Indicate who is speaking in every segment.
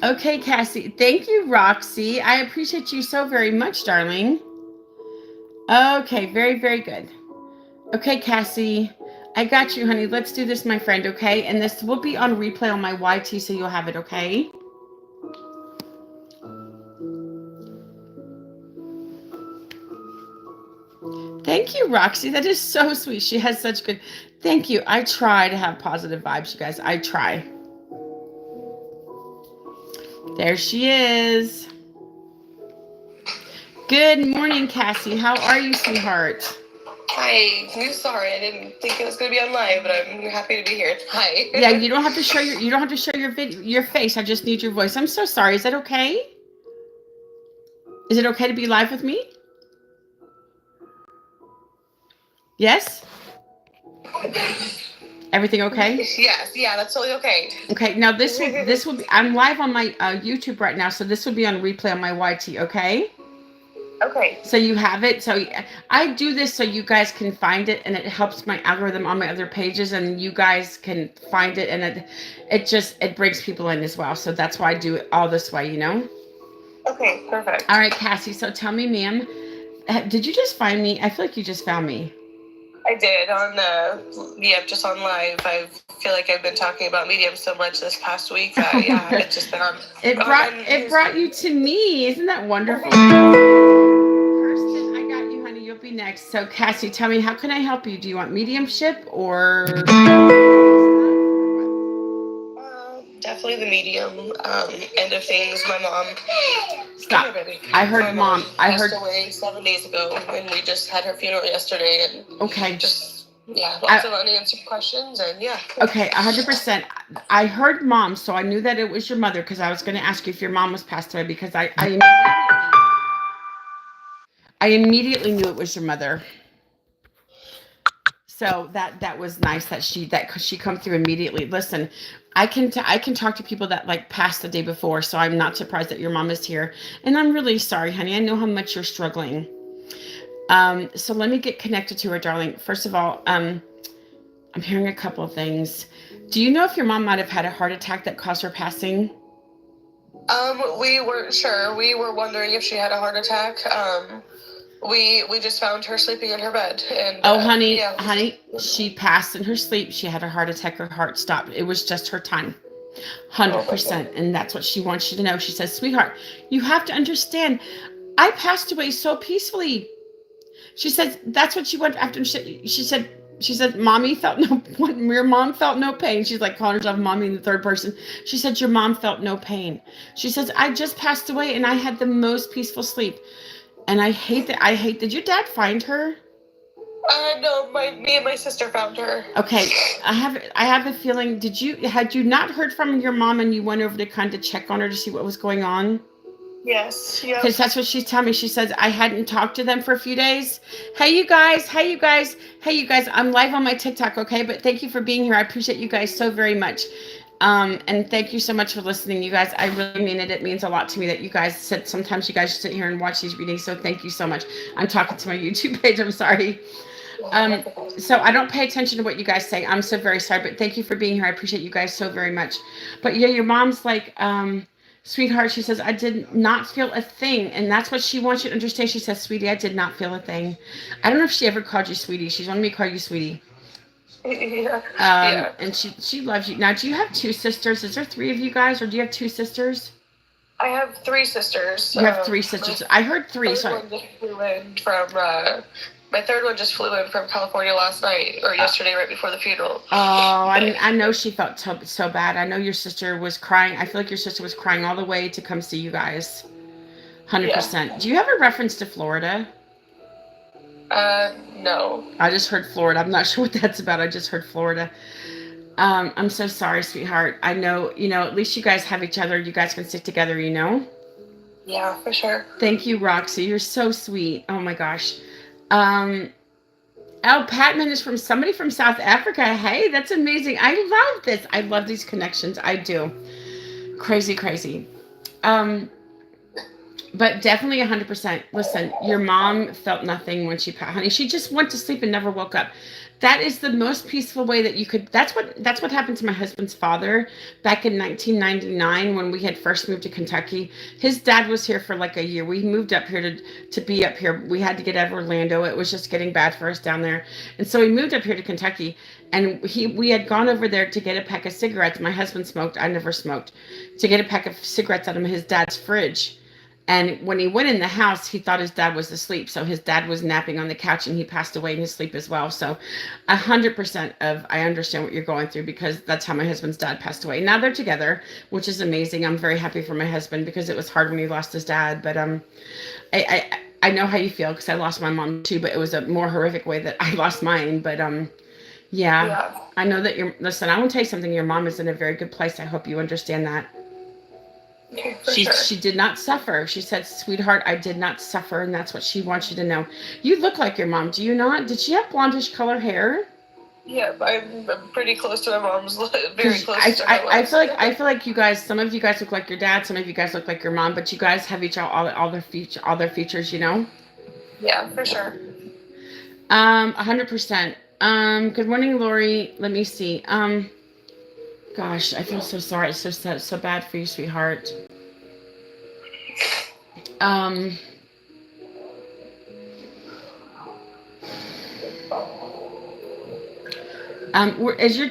Speaker 1: Okay, Cassie. Thank you, Roxy. I appreciate you so very much, darling. Okay, very, very good. Okay, Cassie. I got you, honey. Let's do this, my friend, okay? And this will be on replay on my YT, so you'll have it, okay? Thank you, Roxy. That is so sweet. She has such good. Thank you. I try to have positive vibes, you guys. I try. There she is. Good morning, Cassie. How are you, sweetheart?
Speaker 2: Hi. I'm sorry, I didn't think it was going to be on live, but I'm happy to be here. Hi.
Speaker 1: Yeah, you don't have to show your video, your face. I just need your voice. I'm so sorry. Is that okay? Is it okay to be live with me? Yes? Everything okay?
Speaker 2: Yes, yeah, that's totally okay.
Speaker 1: Okay, now this will be I'm live on my YouTube right now, so this will be on replay on my YT, okay?
Speaker 2: Okay.
Speaker 1: So you have it. So I do this so you guys can find it, and it helps my algorithm on my other pages, and you guys can find it, and it brings people in as well. So that's why I do it all this way, you know?
Speaker 2: Okay, perfect.
Speaker 1: All right, Cassie. So tell me, ma'am, did you just find me? I feel like you just found me.
Speaker 2: I did on just on live. I feel like I've been talking about Medium so much this past week that yeah, it's just been on.
Speaker 1: It brought you to me. Isn't that wonderful? Kirsten, I got you, honey. You'll be next. So Cassie, tell me, how can I help you? Do you want mediumship or
Speaker 2: definitely the medium end of things. My mom.
Speaker 1: Stop. I heard mom. I heard
Speaker 2: passed away 7 days ago, and we just had her funeral yesterday. And
Speaker 1: okay.
Speaker 2: Just lots of unanswered questions, and yeah.
Speaker 1: Okay, 100%. I heard mom, so I knew that it was your mother because I was going to ask you if your mom was passed away because I immediately knew it was your mother. So that was nice that she come through immediately. Listen, I can talk to people that like passed the day before, so I'm not surprised that your mom is here, and I'm really sorry, honey. I know how much you're struggling. So let me get connected to her, darling. First of all, I'm hearing a couple of things. Do you know if your mom might have had a heart attack that caused her passing?
Speaker 2: We weren't sure. We were wondering if she had a heart attack. We just found her sleeping in her bed. And
Speaker 1: honey, she passed in her sleep. She had a heart attack. Her heart stopped. It was just her time. 100%. And that's what she wants you to know. She says, sweetheart, you have to understand, I passed away so peacefully. She says, that's what she went after. She said, mommy felt your mom felt no pain. She's like calling herself mommy in the third person. She said, your mom felt no pain. She says, I just passed away and I had the most peaceful sleep. And I hate that. Did your dad find her?
Speaker 2: No, me and my sister found her.
Speaker 1: Okay, I have a feeling. Had you not heard from your mom and you went over to kind of check on her to see what was going on?
Speaker 2: Yes. Yeah.
Speaker 1: Because that's what she's telling me. She says I hadn't talked to them for a few days. Hey you guys. I'm live on my TikTok. Okay, but thank you for being here. I appreciate you guys so very much. And thank you so much for listening, you guys. I really mean it. It means a lot to me that you guys said sometimes you guys sit here and watch these readings. So thank you so much. I'm talking to my YouTube page. I'm sorry. So I don't pay attention to what you guys say. I'm so very sorry, but thank you for being here. I appreciate you guys so very much. But yeah, your mom's like, sweetheart, she says, I did not feel a thing. And that's what she wants you to understand. She says, sweetie, I did not feel a thing. I don't know if she ever called you sweetie. She's wanted me to call you sweetie.
Speaker 2: Yeah.
Speaker 1: And she loves you. Now, do you have two sisters? Is there three of you guys, or do you have two sisters?
Speaker 2: I have three sisters.
Speaker 1: You have three sisters. I heard three. Sorry.
Speaker 2: My third one just flew in from California last night or yesterday, right before the funeral.
Speaker 1: Oh, I know she felt so bad. I know your sister was crying. I feel like your sister was crying all the way to come see you guys. 100%. Yeah. Do you have a reference to Florida?
Speaker 2: No.
Speaker 1: I just heard Florida. I'm not sure what that's about. I just heard Florida. I'm so sorry, sweetheart. I know, at least you guys have each other. You guys can stick together,
Speaker 2: Yeah, for sure.
Speaker 1: Thank you, Roxy. You're so sweet. Oh my gosh. Patman is from somebody from South Africa. Hey, that's amazing. I love this. I love these connections. I do. Crazy. But definitely 100%. Listen, your mom felt nothing when she passed. Honey, she just went to sleep and never woke up. That is the most peaceful way that you could. That's what happened to my husband's father back in 1999 when we had first moved to Kentucky. His dad was here for like a year. We moved up here to be up here. We had to get out of Orlando. It was just getting bad for us down there, and so we moved up here to Kentucky. And we had gone over there to get a pack of cigarettes. My husband smoked. I never smoked. To get a pack of cigarettes out of his dad's fridge. And when he went in the house, he thought his dad was asleep. So his dad was napping on the couch and he passed away in his sleep as well. So 100% of I understand what you're going through because that's how my husband's dad passed away. Now they're together, which is amazing. I'm very happy for my husband because it was hard when he lost his dad. But I know how you feel because I lost my mom too, but it was a more horrific way that I lost mine. But yeah. I know that listen, I want to tell you something. Your mom is in a very good place. I hope you understand that. She did not suffer. She said, "Sweetheart, I did not suffer," and that's what she wants you to know. You look like your mom, do you not? Did she have blondish color hair?
Speaker 2: Yeah, I'm pretty close to my mom's. Very close to her.
Speaker 1: I feel like you guys. Some of you guys look like your dad. Some of you guys look like your mom. But you guys have each all their features. You know.
Speaker 2: Yeah, for sure.
Speaker 1: 100%. Good morning, Lori. Let me see. Gosh, I feel so sorry. It's so bad for you, sweetheart. Was your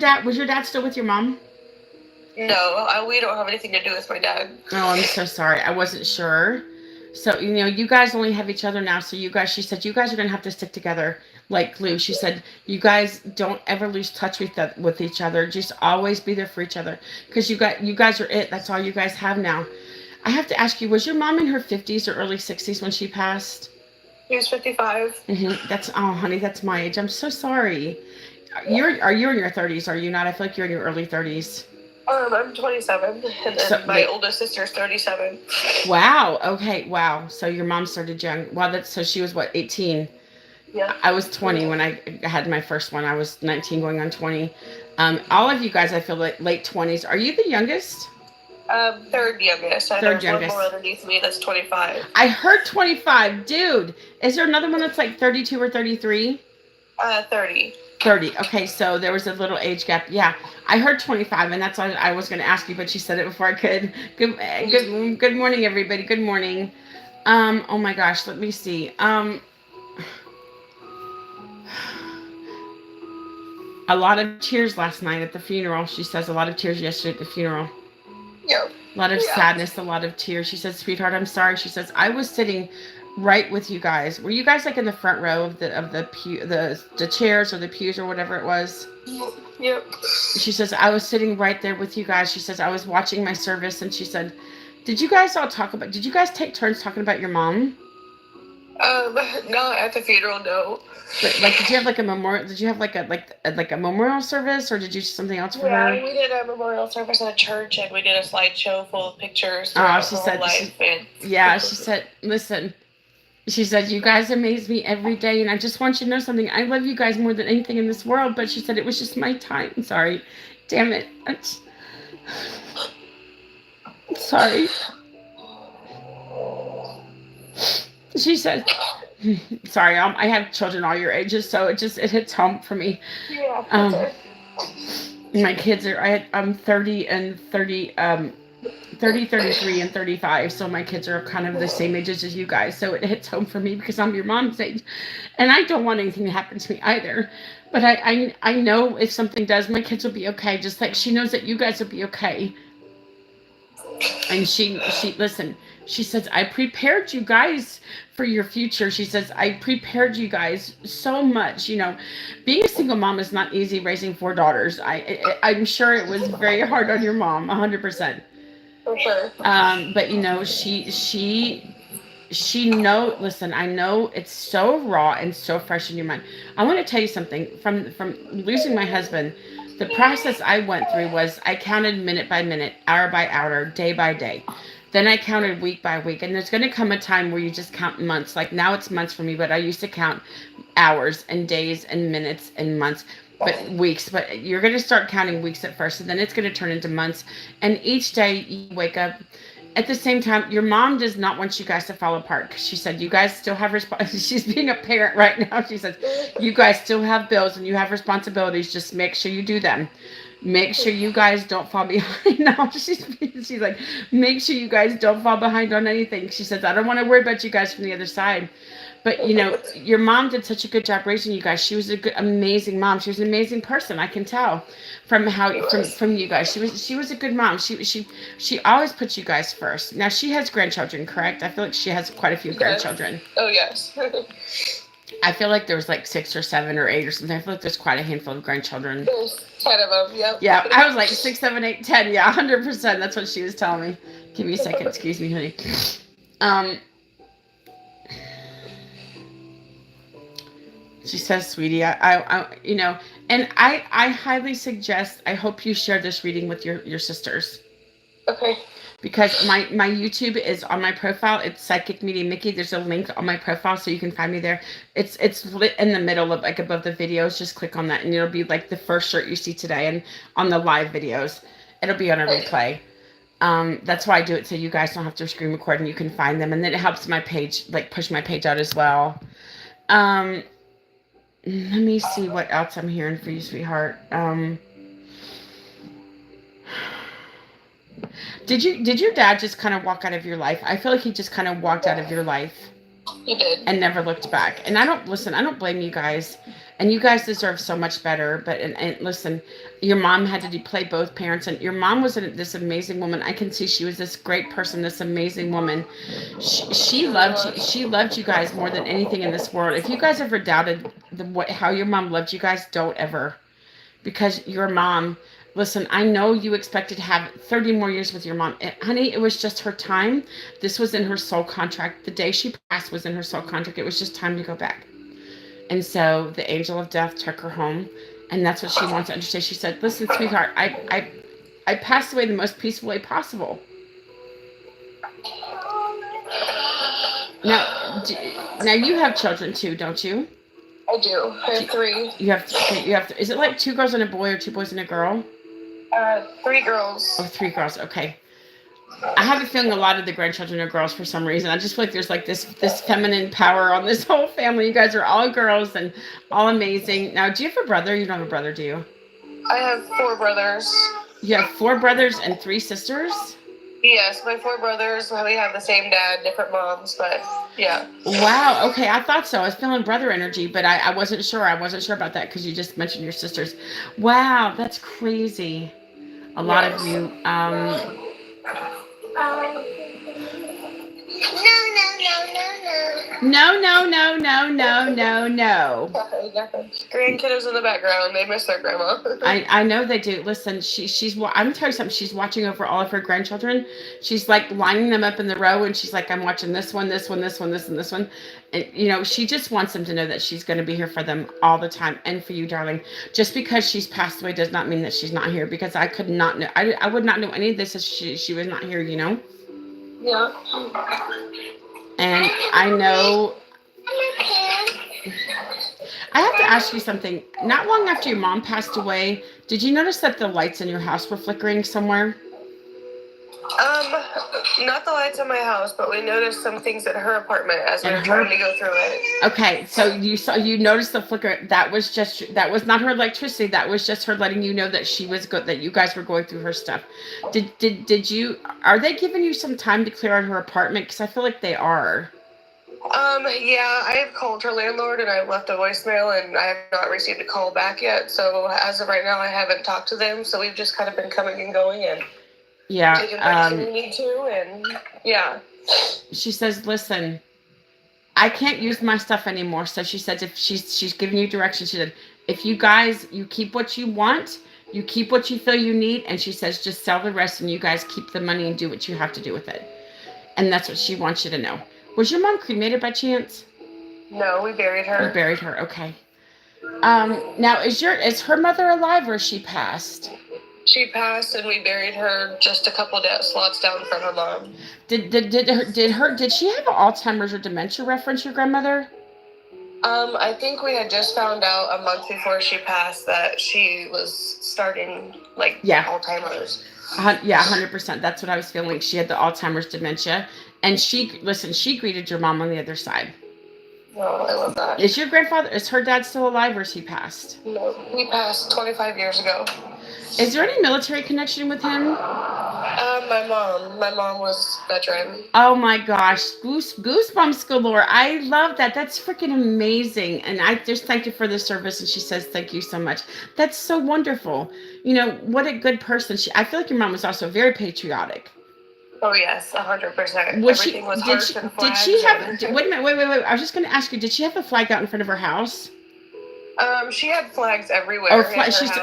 Speaker 1: dad still with your mom?
Speaker 2: No, we don't have anything to do with my dad.
Speaker 1: Oh, I'm so sorry. I wasn't sure. So, you guys only have each other now. So she said, you guys are going to have to stick together like glue. She said, you guys don't ever lose touch with each other. Just always be there for each other. Because you guys are it. That's all you guys have now. I have to ask you, was your mom in her 50s or early 60s when she passed?
Speaker 2: She was 55.
Speaker 1: Honey, that's my age. I'm so sorry. Are you in your 30s? Are you not? I feel like you're in your early 30s.
Speaker 2: I'm 27, and then my oldest sister's 37.
Speaker 1: Wow. Okay. Wow. So your mom started young. Wow. So she was what, 18?
Speaker 2: Yeah.
Speaker 1: I was 20 when I had my first one. I was 19 going on 20. All of you guys, I feel like late 20s. Are you the youngest?
Speaker 2: Third youngest. There's one more underneath me that's 25.
Speaker 1: I heard 25. Dude, is there another one that's like 32 or 33?
Speaker 2: 30.
Speaker 1: 30. Okay, so there was a little age gap. Yeah, I heard 25, and that's why I was going to ask you, but you said it before I could. Good morning, everybody. Good morning. Oh my gosh, let me see. A lot of tears last night at the funeral. She says a lot of tears yesterday at the funeral.
Speaker 2: Yep.
Speaker 1: A lot of sadness, a lot of tears. She says, "Sweetheart, I'm sorry." She says, "I was sitting right with you guys. Were you guys like in the front row of the chairs or the pews or whatever it was?"
Speaker 2: Yep.
Speaker 1: She says, "I was sitting right there with you guys." She says, "I was watching my service," and she said, did you guys take turns talking about your mom?"
Speaker 2: Not at the funeral, no.
Speaker 1: But, like, did you have like a memorial? Did you have like a memorial service, or did you do something else for her?
Speaker 2: Yeah, we did a memorial service at a church, and we did a slideshow full of pictures.
Speaker 1: She said, "Listen." She said, "You guys amaze me every day, and I just want you to know something. I love you guys more than anything in this world." But she said, "It was just my time." Sorry. Damn it. Sorry. She said, sorry, I have children all your ages, so it hits home for me.
Speaker 2: Yeah.
Speaker 1: My kids I'm 30 and 30, 30, 33, and 35, so my kids are kind of the same ages as you guys, so it hits home for me because I'm your mom's age, and I don't want anything to happen to me either, but I know if something does, my kids will be okay, just like she knows that you guys will be okay. And she listen, she says, "I prepared you guys for your future." She says, "I prepared you guys so much. Being a single mom is not easy, raising 4 daughters. I'm sure it was very hard on your mom, 100%.
Speaker 2: For sure.
Speaker 1: But she listen, I know it's so raw and so fresh in your mind. I want to tell you something. From losing my husband, the process I went through was I counted minute by minute, hour by hour, day by day. Then I counted week by week. And there's going to come a time where you just count months. Like now it's months for me, but I used to count hours and days and minutes and months, but weeks. But you're going to start counting weeks at first, and then it's going to turn into months. And each day you wake up at the same time, your mom does not want you guys to fall apart because she said you guys still have she's being a parent right now. She says you guys still have bills and you have responsibilities. Just make sure you do them. Make sure you guys don't fall behind. No, she's like, make sure you guys don't fall behind on anything. She says I don't want to worry about you guys from the other side. But you know, your mom did such a good job raising you guys. She was a good, amazing mom. She was an amazing person. I can tell from how from you guys. She was a good mom. She always puts you guys first. Now she has grandchildren, correct? I feel like she has quite a few grandchildren.
Speaker 2: Oh yes.
Speaker 1: I feel like there was like 6 or 7 or 8 or something. I feel like there's quite a handful of grandchildren.
Speaker 2: There's 10 of them. Yep.
Speaker 1: Yeah, I was like 6, 7, 8, 10. Yeah, 100%. That's what she was telling me. Give me a second. Excuse me, honey. She says, sweetie, you know, and I highly suggest, I hope you share this reading with your sisters.
Speaker 2: Okay.
Speaker 1: Because my YouTube is on my profile. It's Psychic Medium Mickey. There's a link on my profile so you can find me there. It's lit in the middle of like above the videos. Just click on that and it'll be like the first shirt you see today and on the live videos. It'll be on a replay. That's why I do it so you guys don't have to screen record and you can find them. And then it helps my page, like push my page out as well. Let me see what else I'm hearing for you, sweetheart. Did your dad just kind of walk out of your life? I feel like he just kind of walked out of your life.
Speaker 2: He did.
Speaker 1: And never looked back. And I don't blame you guys. And you guys deserve so much better. But and listen, your mom had to play both parents, and your mom was this amazing woman. I can see she was this great person, this amazing woman. She loved you guys more than anything in this world. If you guys ever doubted how your mom loved you guys, don't ever, because your mom. Listen, I know you expected to have 30 more years with your mom. Honey, it was just her time. This was in her soul contract. The day she passed was in her soul contract. It was just time to go back. And so the angel of death took her home. And that's what she wants to understand. She said, listen, sweetheart, I passed away the most peaceful way possible. Now you have children too, don't you?
Speaker 2: I do. I have 3.
Speaker 1: You have. Is it like 2 girls and a boy or 2 boys and a girl?
Speaker 2: 3 girls.
Speaker 1: Oh, 3 girls. Okay. I have a feeling a lot of the grandchildren are girls for some reason. I just feel like there's like this feminine power on this whole family. You guys are all girls and all amazing. Now, do you have a brother? You don't have a brother, do you?
Speaker 2: I have 4 brothers.
Speaker 1: You have 4 brothers and 3 sisters?
Speaker 2: Yes, my 4 brothers. We have the same dad, different moms, but yeah.
Speaker 1: Wow. Okay, I thought so. I was feeling brother energy, but I wasn't sure. I wasn't sure about that because you just mentioned your sisters. Wow, that's crazy. A lot of you. No.
Speaker 2: Grandkiddos in the background. They miss their grandma.
Speaker 1: I know they do. Listen, she's. I'm gonna tell you something. She's watching over all of her grandchildren. She's like lining them up in the row, and she's like, I'm watching this one, this one, this one, this, and this one. And you know, she just wants them to know that she's going to be here for them all the time, and for you, darling. Just because she's passed away does not mean that she's not here. Because I could not know. I would not know any of this if she was not here. You know.
Speaker 2: Yeah.
Speaker 1: And I know. I have to ask you something. Not long after your mom passed away, did you notice that the lights in your house were flickering somewhere?
Speaker 2: Not the lights in my house, but we noticed some things at her apartment as we were trying to go through it.
Speaker 1: Okay, so you noticed the flicker. That was not her electricity. That was just her letting you know that she was good, that you guys were going through her stuff. Are they giving you some time to clear out her apartment? Because I feel like they are.
Speaker 2: Yeah, I have called her landlord and I've left a voicemail and I have not received a call back yet. So as of right now, I haven't talked to them. So we've just kind of been coming and going and taking breaks when we need to. And yeah.
Speaker 1: She says, listen, I can't use my stuff anymore. So she said, if she's giving you direction, she said, if you guys, you keep what you want, you keep what you feel you need. And she says, just sell the rest and you guys keep the money and do what you have to do with it. And that's what she wants you to know. Was your mom cremated by chance?
Speaker 2: No, we buried her.
Speaker 1: You buried her, okay. Now is her mother alive or she passed?
Speaker 2: She passed and we buried her just a couple slots down from her mom.
Speaker 1: Did she have Alzheimer's or dementia reference, your grandmother?
Speaker 2: I think we had just found out a month before she passed that she was starting Alzheimer's.
Speaker 1: Yeah, 100%. That's what I was feeling. She had the Alzheimer's dementia. And she greeted your mom on the other side.
Speaker 2: Oh, I love that.
Speaker 1: Is her dad still alive or is he passed?
Speaker 2: No, he passed 25 years ago.
Speaker 1: Is there any military connection with him?
Speaker 2: My mom was veteran.
Speaker 1: Oh my gosh, goosebumps galore. I love that. That's freaking amazing. And I just thank you for the service. And she says, thank you so much. That's so wonderful. You know, what a good person. I feel like your mom was also very patriotic.
Speaker 2: Oh yes, 100%.
Speaker 1: Everything was hearts and flags. Did she have? Wait a minute. Wait. I was just going to ask you. Did she have a flag out in front of her house?
Speaker 2: She had flags everywhere.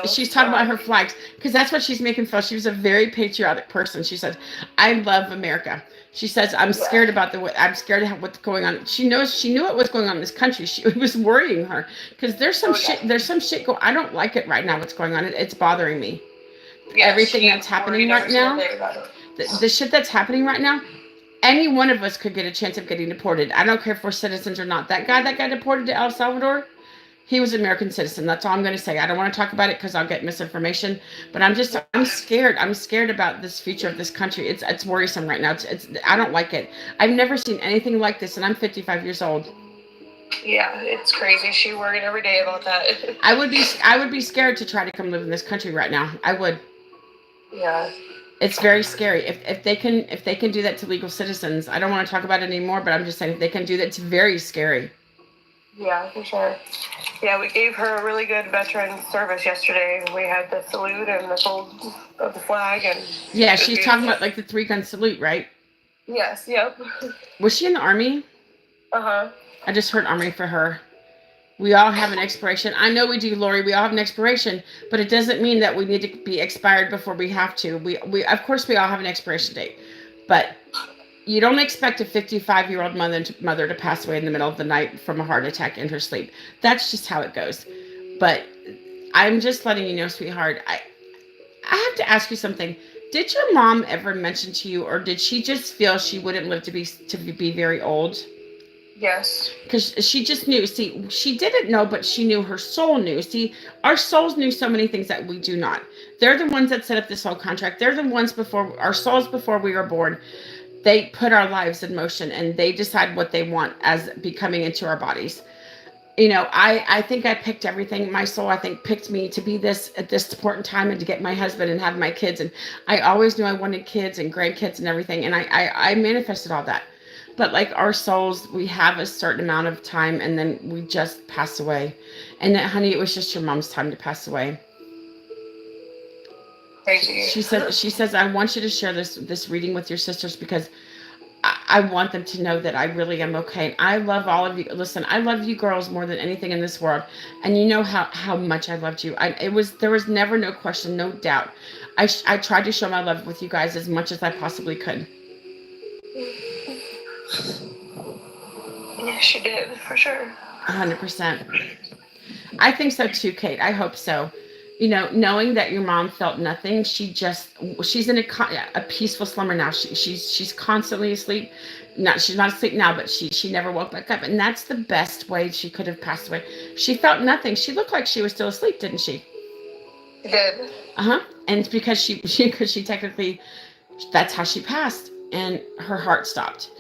Speaker 1: She's talking about her flags because that's what she's making feel. She was a very patriotic person. She said, "I love America." She says, "I'm scared about I'm scared of what's going on." She knew what was going on in this country. It was worrying her because there's some shit. There's some shit I don't like it right now. What's going on? It's bothering me. Yeah, everything that's happening right now. The shit that's happening right now. Any one of us could get a chance of getting deported. I don't care if we're citizens or not. That guy that got deported to El Salvador. He was an American citizen. That's all I'm going to say. I don't want to talk about it because I'll get misinformation. But I'm scared. I'm scared about this future of this country. It's worrisome right now. I don't like it. I've never seen anything like this, and I'm 55 years old.
Speaker 2: Yeah, it's crazy. She worried every day about that.
Speaker 1: I would be scared to try to come live in this country right now. I would.
Speaker 2: Yeah.
Speaker 1: It's very scary. If they can do that to legal citizens, I don't want to talk about it anymore. But I'm just saying, if they can do that, it's very scary.
Speaker 2: Yeah, for sure. Yeah, we gave her a really good veteran service yesterday. We had the salute and the fold of the flag, and
Speaker 1: yeah, she's talking about like the 3-gun salute, right?
Speaker 2: Yes. Yep.
Speaker 1: Was she in the Army?
Speaker 2: Uh-huh.
Speaker 1: I just heard Army for her. We all have an expiration. I know we do, Lori. We all have an expiration, but it doesn't mean that we need to be expired before we have to. We of course we all have an expiration date, but you don't expect a 55-year-old mother to pass away in the middle of the night from a heart attack in her sleep. That's just how it goes. But I'm just letting you know, sweetheart, I have to ask you something. Did your mom ever mention to you, or did she just feel she wouldn't live to be very old?
Speaker 2: Yes.
Speaker 1: Because she just knew. See, she didn't know, but she knew. Her soul knew. See, our souls knew so many things that we do not. They're the ones that set up this whole contract. They're the ones before we were born. They put our lives in motion and they decide what they want as becoming into our bodies. You know, I think I picked everything. My soul, I think, picked me to be this at this important time and to get my husband and have my kids. And I always knew I wanted kids and grandkids and everything. And I manifested all that. But like our souls, we have a certain amount of time and then we just pass away. And that, honey, it was just your mom's time to pass away. She says, I want you to share this reading with your sisters because I want them to know that I really am okay. And I love all of you. Listen, I love you girls more than anything in this world. And you know how much I loved you. There was never no question, no doubt. I tried to show my love with you guys as much as I possibly could.
Speaker 2: Yes, she did, for sure.
Speaker 1: 100%. I think so too, Kate. I hope so. You know, knowing that your mom felt nothing, she's in a peaceful slumber now. She's constantly asleep. She's not asleep now, but she never woke back up, and that's the best way she could have passed away. She felt nothing. She looked like she was still asleep, didn't she?
Speaker 2: She did.
Speaker 1: And it's because she technically, that's how she passed, and her heart stopped.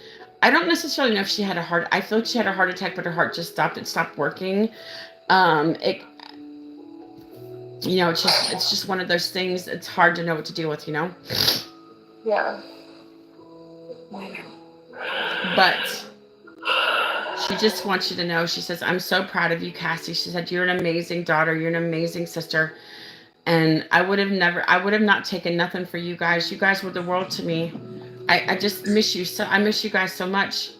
Speaker 1: I don't necessarily know if she had a heart. I feel like she had a heart attack, but her heart just stopped. It stopped working. You know, it's just one of those things. It's hard to know what to deal with, you know?
Speaker 2: Yeah.
Speaker 1: But she just wants you to know, she says, I'm so proud of you, Cassie. She said, you're an amazing daughter. You're an amazing sister. And I would have not taken nothing for you guys. You guys were the world to me. I just miss you. So I miss you guys so much.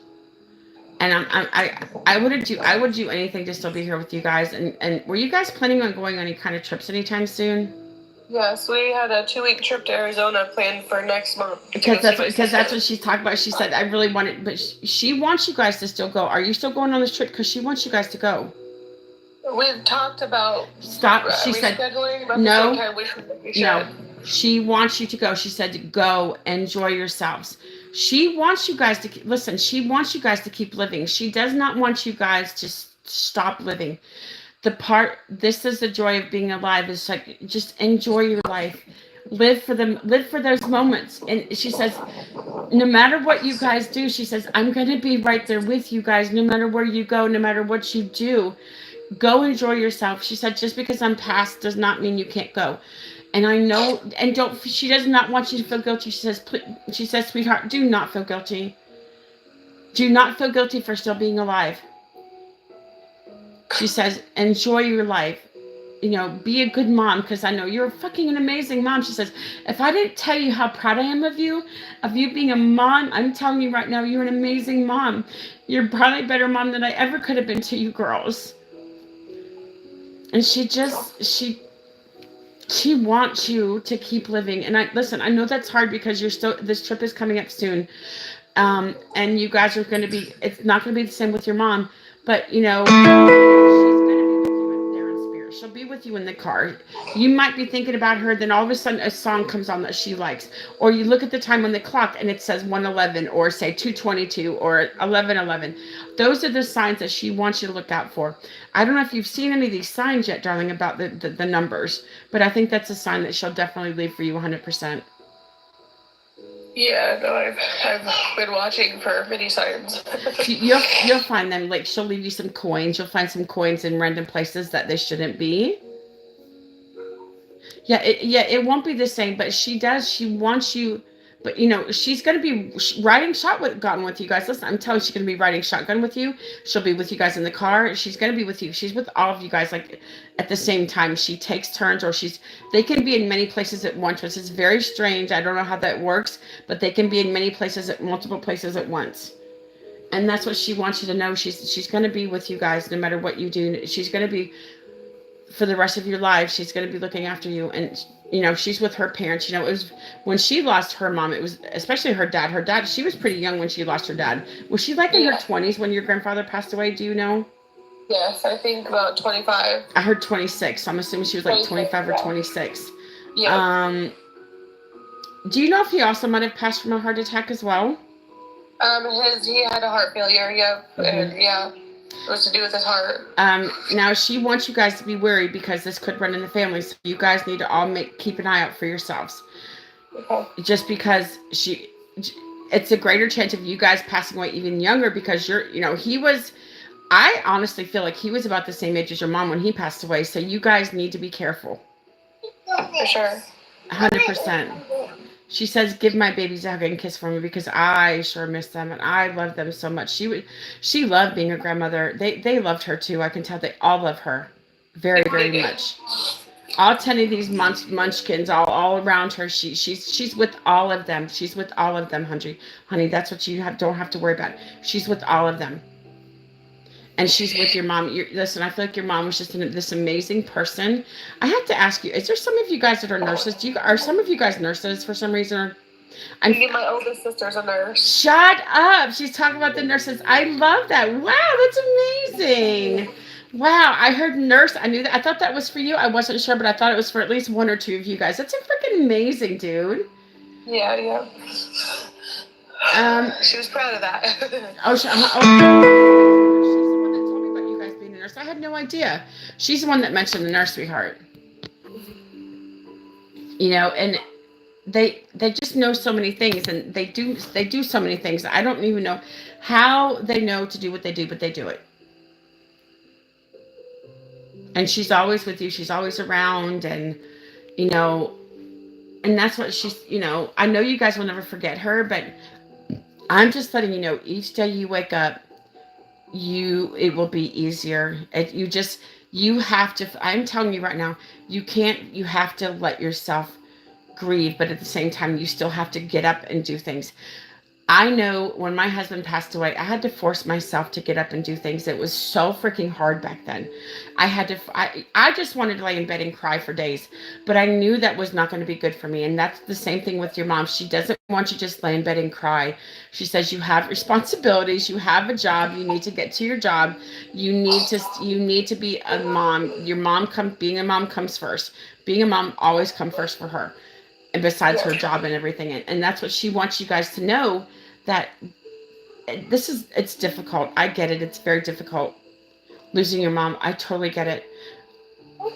Speaker 1: And I would do anything to still be here with you guys. And were you guys planning on going on any kind of trips anytime soon?
Speaker 2: Yes, we had a 2-week trip to Arizona planned for next month.
Speaker 1: Because that's what she's talking about. She said, I really want it, but she wants you guys to still go. Are you still going on this trip? Because she wants you guys to go.
Speaker 2: We've talked about
Speaker 1: she said, no, no. She wants you to go. She said, go, enjoy yourselves. She wants you guys to listen. She wants you guys to keep living. She does not want you guys to stop living. This is the joy of being alive. Is like, just enjoy your life. Live for them. Live for those moments. And she says, no matter what you guys do, she says, I'm going to be right there with you guys. No matter where you go, no matter what you do, go enjoy yourself. She said, just because I'm past does not mean you can't go. And I know, and don't, she does not want you to feel guilty. She says, sweetheart, do not feel guilty. Do not feel guilty for still being alive. She says, enjoy your life. You know, be a good mom, because I know you're fucking an amazing mom. She says, if I didn't tell you how proud I am of you being a mom, I'm telling you right now, you're an amazing mom. You're probably a better mom than I ever could have been to you girls. And she wants you to keep living. And I know that's hard because this trip is coming up soon. And you guys are going to be, it's not going to be the same with your mom, but you know, she'll be with you in the car. You might be thinking about her, then all of a sudden a song comes on that she likes. Or you look at the time on the clock and it says 1:11 or say 2:22 or 11:11. Those are the signs that she wants you to look out for. I don't know if you've seen any of these signs yet, darling, about the numbers, but I think that's a sign that she'll definitely leave for you 100%.
Speaker 2: Yeah, no, I've been watching for many signs.
Speaker 1: You'll find them. Like, she'll leave you some coins. You'll find some coins in random places that they shouldn't be. Yeah, it won't be the same, but she wants you. But you know, she's going to be riding shotgun with you guys. Listen, I'm telling you, she's going to be riding shotgun with you. She'll be with you guys in the car. She's going to be with you. She's with all of you guys like at the same time. She takes turns, or they can be in many places at once, which is very strange. I don't know how that works, but they can be in many places at multiple places at once. And that's what she wants you to know. She's going to be with you guys no matter what you do. She's going to be for the rest of your life. She's going to be looking after you. And you know, she's with her parents. You know, it was when she lost her mom, it was especially her dad, she was pretty young when she lost her dad. Was she like in her 20s when your grandfather passed away? Do you know?
Speaker 2: Yes, I think about 25.
Speaker 1: I heard 26. So I'm assuming she was like 25 or 26.
Speaker 2: Yeah.
Speaker 1: Do you know if he also might have passed from a heart attack as well?
Speaker 2: He had a heart failure, yep. Mm-hmm. And yeah. It was to do with his heart.
Speaker 1: Now she wants you guys to be worried because this could run in the family. So you guys need to all keep an eye out for yourselves. Okay. Just because it's a greater chance of you guys passing away even younger because I honestly feel like he was about the same age as your mom when he passed away. So you guys need to be careful.
Speaker 2: For sure.
Speaker 1: 100%. She says, give my babies a hug and kiss for me because I sure miss them and I love them so much. She loved being a grandmother. They loved her too. I can tell they all love her very, very much. All 10 of these munchkins all around her. She's with all of them. She's with all of them, honey. That's what you don't have to worry about. She's with all of them. And she's with your mom. Listen, I feel like your mom was just this amazing person. I have to ask you, is there some of you guys that are nurses? Are some of you guys nurses for some reason?
Speaker 2: My oldest sister's a nurse.
Speaker 1: Shut up. She's talking about the nurses. I love that. Wow, that's amazing. Wow, I heard nurse. I knew that. I thought that was for you. I wasn't sure, but I thought it was for at least one or two of you guys. That's freaking amazing, dude.
Speaker 2: Yeah. She was proud of that.
Speaker 1: I had no idea. She's the one that mentioned the nurse, sweetheart. You know, and they just know so many things, and they do so many things. I don't even know how they know to do what they do, but they do it. And she's always with you. She's always around, and you know, and that's what she's. You know, I know you guys will never forget her, but I'm just letting you know. Each day you wake up, it will be easier. You have to, I'm telling you right now, you have to let yourself grieve, but at the same time, you still have to get up and do things. I know when my husband passed away, I had to force myself to get up and do things. It was so freaking hard back then. I just wanted to lay in bed and cry for days, but I knew that was not going to be good for me. And that's the same thing with your mom. She doesn't want you to just lay in bed and cry. She says you have responsibilities, you have a job, you need to get to your job. You need to be a mom. Being a mom comes first. Being a mom always comes first for her. And besides her job and everything. And that's what she wants you guys to know, that it's difficult. I get it. It's very difficult losing your mom. I totally get it.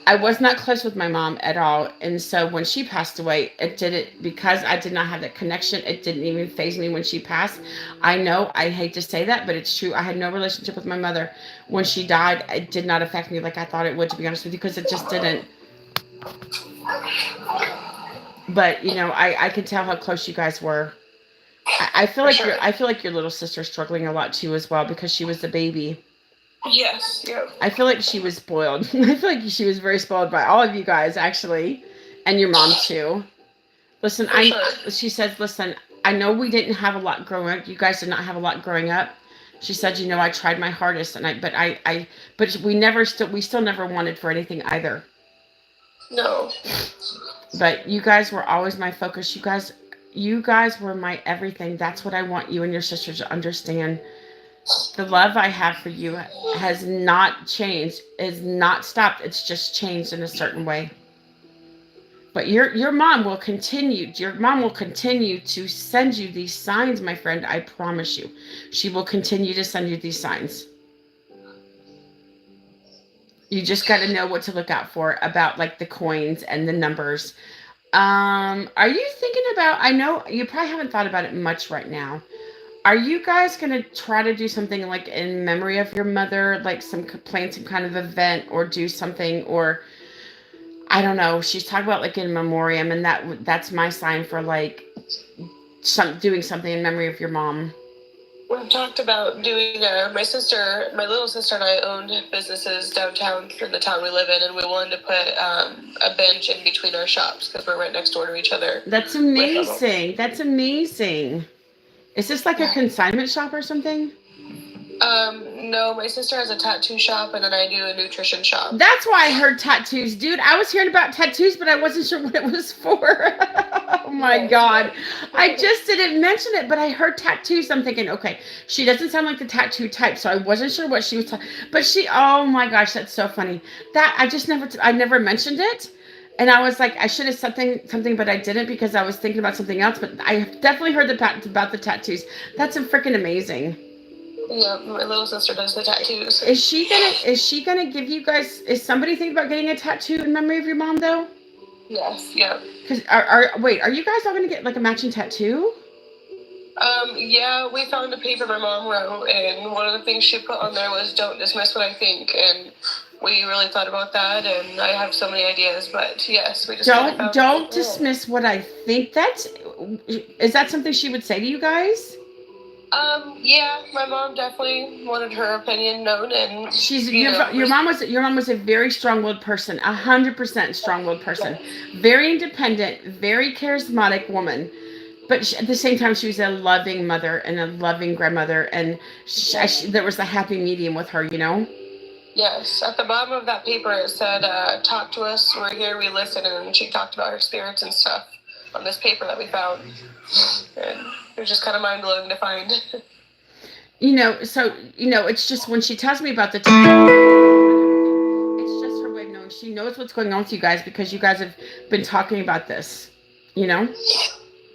Speaker 1: I was not close with my mom at all. And so when she passed away, it didn't, because I did not have that connection, it didn't even faze me when she passed. I know I hate to say that, but it's true. I had no relationship with my mother. When she died, it did not affect me like I thought it would, to be honest with you, because it just didn't. But, you know, I could tell how close you guys were. I feel like I feel like your little sister's struggling a lot too as well, because she was the baby.
Speaker 2: Yes. Yep.
Speaker 1: I feel like she was spoiled. I feel like she was very spoiled by all of you guys, actually, and your mom too. Listen, she says, listen, I know we didn't have a lot growing up. You guys did not have a lot growing up. She said, you know, I tried my hardest, and but we still never wanted for anything either.
Speaker 2: No.
Speaker 1: But you guys were always my focus. You guys were my everything. That's what I want you and your sister to understand. The love I have for you has not changed, has not stopped. It's just changed in a certain way. But your mom will continue. Your mom will continue to send you these signs, my friend. I promise you. She will continue to send you these signs. You just got to know what to look out for about like the coins and the numbers. Are you thinking about, I know you probably haven't thought about it much right now. Are you guys going to try to do something like in memory of your mother, like plan some kind of event or do something, or I don't know. She's talking about like in memoriam, and that's my sign for like doing something in memory of your mom.
Speaker 2: We've talked about doing, my little sister and I owned businesses downtown in the town we live in, and we wanted to put a bench in between our shops because we're right next door to each other.
Speaker 1: That's amazing. That's amazing. Is this like a consignment shop or something?
Speaker 2: No, my sister has a tattoo shop, and then I do a nutrition shop.
Speaker 1: That's why I heard tattoos, dude. I was hearing about tattoos, but I wasn't sure what it was for. Oh my God. I just didn't mention it, but I heard tattoos. I'm thinking, okay, she doesn't sound like the tattoo type, so I wasn't sure what she was talking. But oh my gosh, that's so funny. That I never mentioned it. And I was like, I should have said something, but I didn't because I was thinking about something else. But I definitely heard about the tattoos. That's freaking amazing.
Speaker 2: Yeah, my little sister does the tattoos.
Speaker 1: Is she gonna give you guys? Is somebody thinking about getting a tattoo in memory of your mom though?
Speaker 2: Yes. Yeah.
Speaker 1: Because are you guys all gonna get like a matching tattoo?
Speaker 2: Yeah, we found a paper my mom wrote, and one of the things she put on there was "Don't dismiss what I think," and we really thought about that, and I have so many ideas, but yes, we just
Speaker 1: don't dismiss what I think. Is that something she would say to you guys?
Speaker 2: Yeah, my mom definitely wanted her opinion known, and
Speaker 1: your mom was a very strong-willed person, 100% strong-willed person, very independent, very charismatic woman. But at the same time, she was a loving mother and a loving grandmother, and there was a happy medium with her, you know?
Speaker 2: Yes. At the bottom of that paper, it said, talk to us, we're here, we listen, and she talked about her spirits and stuff on this paper that we found. And it was just kind of mind-blowing to find. It's just when she tells me about it's just her way of knowing. She knows what's going on with you guys because you guys have been talking about this, you know?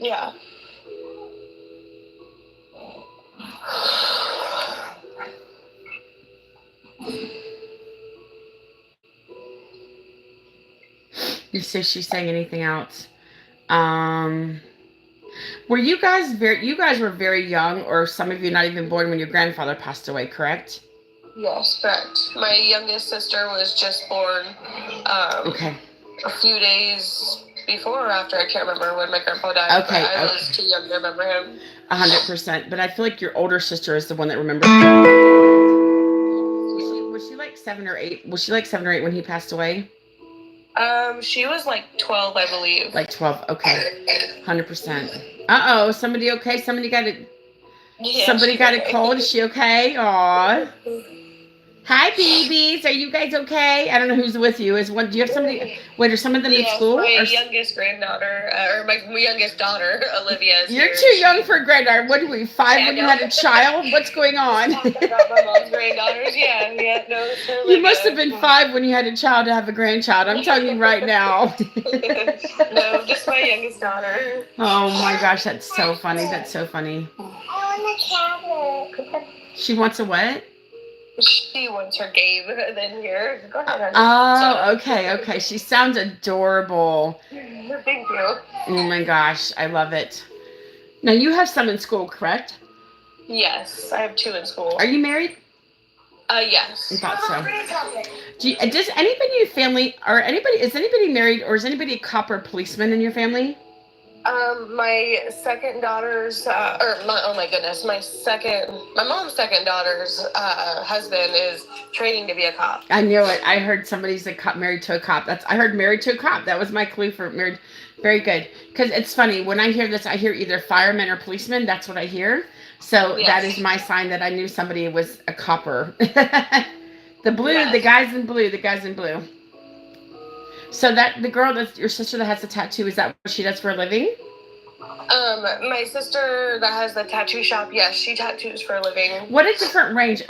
Speaker 2: Yeah. You say she's saying anything else? Were you guys were very young, or some of you not even born when your grandfather passed away, correct? Yes, correct. My youngest sister was just born okay. A few days before or after, I can't remember when my grandpa died. Okay. I was too young to remember him. 100%. But I feel like your older sister is the one that remembers. Was she like 7 or 8? Was she like 7 or 8 when he passed away? She was like 12, I believe. Like 12, okay. 100%. Uh-oh, somebody okay? Somebody got a cold? Is she okay? Aw. Hi, babies. Are you guys okay? I don't know who's with you. Do you have somebody? Wait, are some of them in school? My youngest granddaughter, or my youngest daughter, Olivia. You're too young for a granddaughter. What are we, 5 when you had a child? What's going on? Talking about my mom's granddaughters. Yeah, no. You must have been 5 when you had a child to have a grandchild. I'm telling you right now. No, just my youngest daughter. Oh my gosh, that's so funny. That's so funny. I want a tablet. She wants a what? She wants her game then here. Go ahead, honey.
Speaker 1: Oh, okay. She sounds adorable.
Speaker 2: Thank you.
Speaker 1: Oh my gosh, I love it. Now you have some in school, correct?
Speaker 2: Yes, I have 2 in school.
Speaker 1: Are you married?
Speaker 2: Yes.
Speaker 1: I thought so. Does anybody in your family, or is anybody married, or is anybody a cop or policeman in your family?
Speaker 2: My second daughter's, oh my goodness, my mom's second daughter's husband is training to be a cop.
Speaker 1: I knew it. I heard somebody's a cop, married to a cop. I heard married to a cop. That was my clue for married. Very good. Because it's funny, when I hear this, I hear either fireman or policeman. That's what I hear. So yes. That is my sign that I knew somebody was a copper. The blue, yes. The guys in blue. So that the girl that's your sister that has the tattoo, is that what she does for a living?
Speaker 2: My sister that has the tattoo shop, yes, she tattoos for a living.
Speaker 1: What a different range.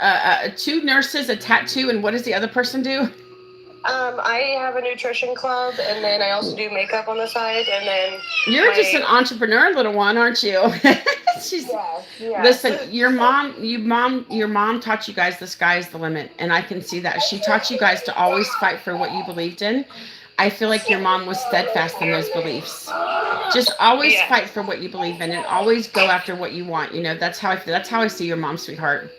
Speaker 1: 2 nurses, a tattoo, and what does the other person do?
Speaker 2: I have a nutrition club, and then I also do makeup on the side, and then
Speaker 1: you're just an entrepreneur, little one, aren't you? She's
Speaker 2: yeah.
Speaker 1: Listen, your mom taught you guys the sky is the limit, and I can see that. She taught you guys to always fight for what you believed in. I feel like your mom was steadfast in those beliefs. Just always fight for what you believe in, and always go after what you want. You know, that's how I feel. That's how I see your mom, sweetheart.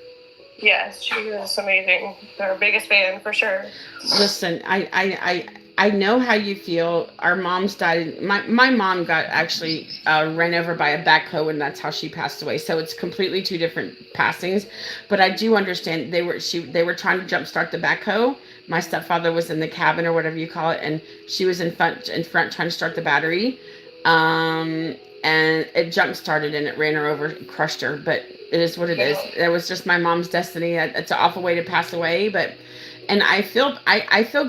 Speaker 2: Yes, she is amazing. Our biggest fan for sure.
Speaker 1: Listen, I know how you feel. Our moms died. My mom got actually ran over by a backhoe, and that's how she passed away. So it's completely 2 different passings. But I do understand they were trying to jumpstart the backhoe. My stepfather was in the cabin or whatever you call it, and she was in front trying to start the battery. And it jump started and it ran her over, crushed her. But it is what it is. It was just my mom's destiny. It's an awful way to pass away, and I feel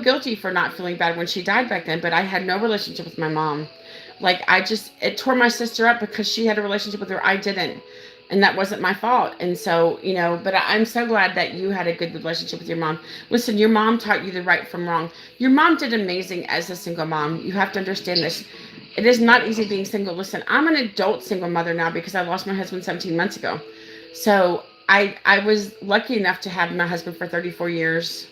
Speaker 1: guilty for not feeling bad when she died back then. But I had no relationship with my mom. Like it tore my sister up because she had a relationship with her. I didn't, and that wasn't my fault. And so but I'm so glad that you had a good relationship with your mom. Listen, your mom taught you the right from wrong. Your mom did amazing as a single mom. You have to understand this. It is not easy being single. Listen, I'm an adult single mother now because I lost my husband 17 months ago. So I was lucky enough to have my husband for 34 years.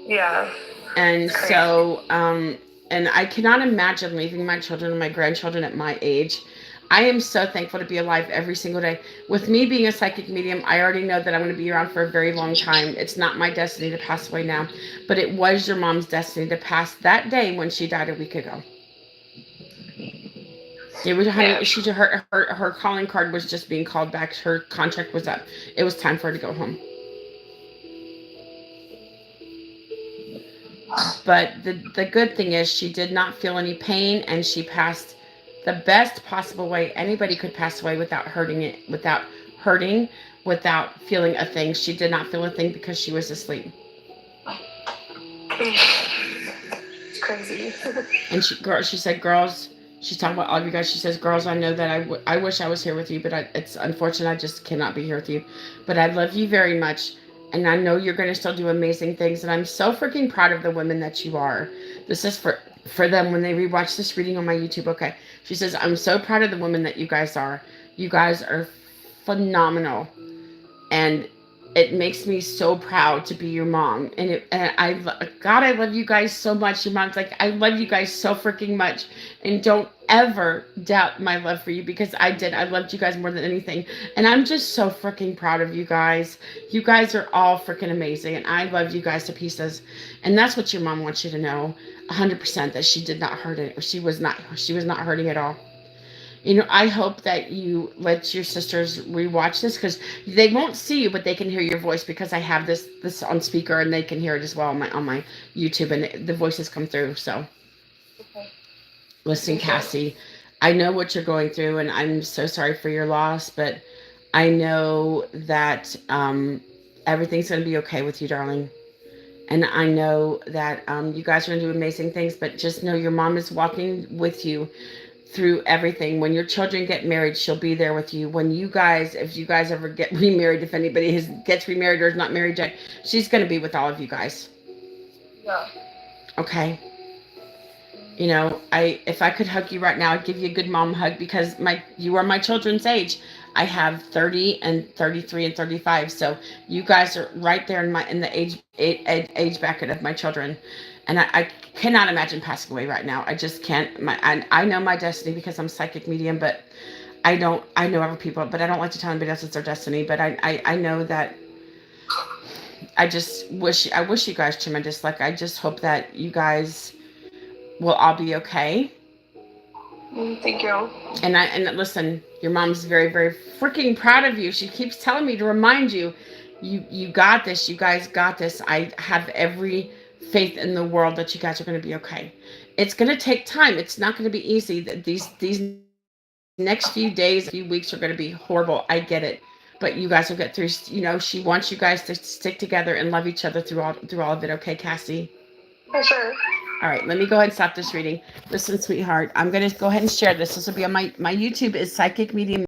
Speaker 2: Yeah.
Speaker 1: And so, and I cannot imagine leaving my children and my grandchildren at my age. I am so thankful to be alive every single day. With me being a psychic medium, I already know that I'm going to be around for a very long time. It's not my destiny to pass away now, but it was your mom's destiny to pass that day when she died a week ago. It was her calling card was just being called back. Her contract was up. It was time for her to go home. But the good thing is she did not feel any pain, and she passed the best possible way anybody could pass away without hurting, without feeling a thing. She did not feel a thing because she was asleep.
Speaker 2: It's crazy.
Speaker 1: And she said, girls, she's talking about all of you guys. She says, girls, I know that I wish I was here with you, but it's unfortunate I just cannot be here with you. But I love you very much. And I know you're going to still do amazing things. And I'm so freaking proud of the women that you are. This is for them when they rewatch this reading on my YouTube. Okay. She says, I'm so proud of the women that you guys are. You guys are phenomenal. And it makes me so proud to be your mom. God, I love you guys so much. Your mom's like, I love you guys so freaking much. And don't ever doubt my love for you, because I did. I loved you guys more than anything. And I'm just so freaking proud of you guys. You guys are all freaking amazing. And I love you guys to pieces. And that's what your mom wants you to know 100%, that she did not hurt it. Or she was not hurting at all. You know, I hope that you let your sisters rewatch this, because they won't see you, but they can hear your voice, because I have this on speaker and they can hear it as well on my YouTube, and the voices come through. So, okay. Listen, Cassie, I know what you're going through, and I'm so sorry for your loss, but I know that everything's going to be okay with you, darling. And I know that you guys are going to do amazing things, but just know your mom is walking with you through everything. When your children get married, she'll be there with you. When if you guys ever get remarried, if anybody gets remarried or is not married yet, she's going to be with all of you guys.
Speaker 2: Yeah.
Speaker 1: Okay. You know, if I could hug you right now, I'd give you a good mom hug, because you are my children's age. I have 30 and 33 and 35. So you guys are right there in the age bracket of my children. And I cannot imagine passing away right now. I just can't. I know my destiny because I'm a psychic medium, but I know other people, but I don't like to tell anybody else it's their destiny. But I know that I wish you guys tremendous luck. I just hope that you guys will all be okay.
Speaker 2: Thank you.
Speaker 1: And listen, your mom's very, very freaking proud of you. She keeps telling me to remind you, you got this. You guys got this. I have every faith in the world that you guys are going to be okay. It's going to take time. It's not going to be easy. These next few days, few weeks are going to be horrible. I get it. But you guys will get through. You know, she wants you guys to stick together and love each other through all of it. Okay, Cassie?
Speaker 2: For sure.
Speaker 1: All right, let me go ahead and stop this reading. Listen, sweetheart, I'm going to go ahead and share this. This will be on my YouTube is Psychic Medium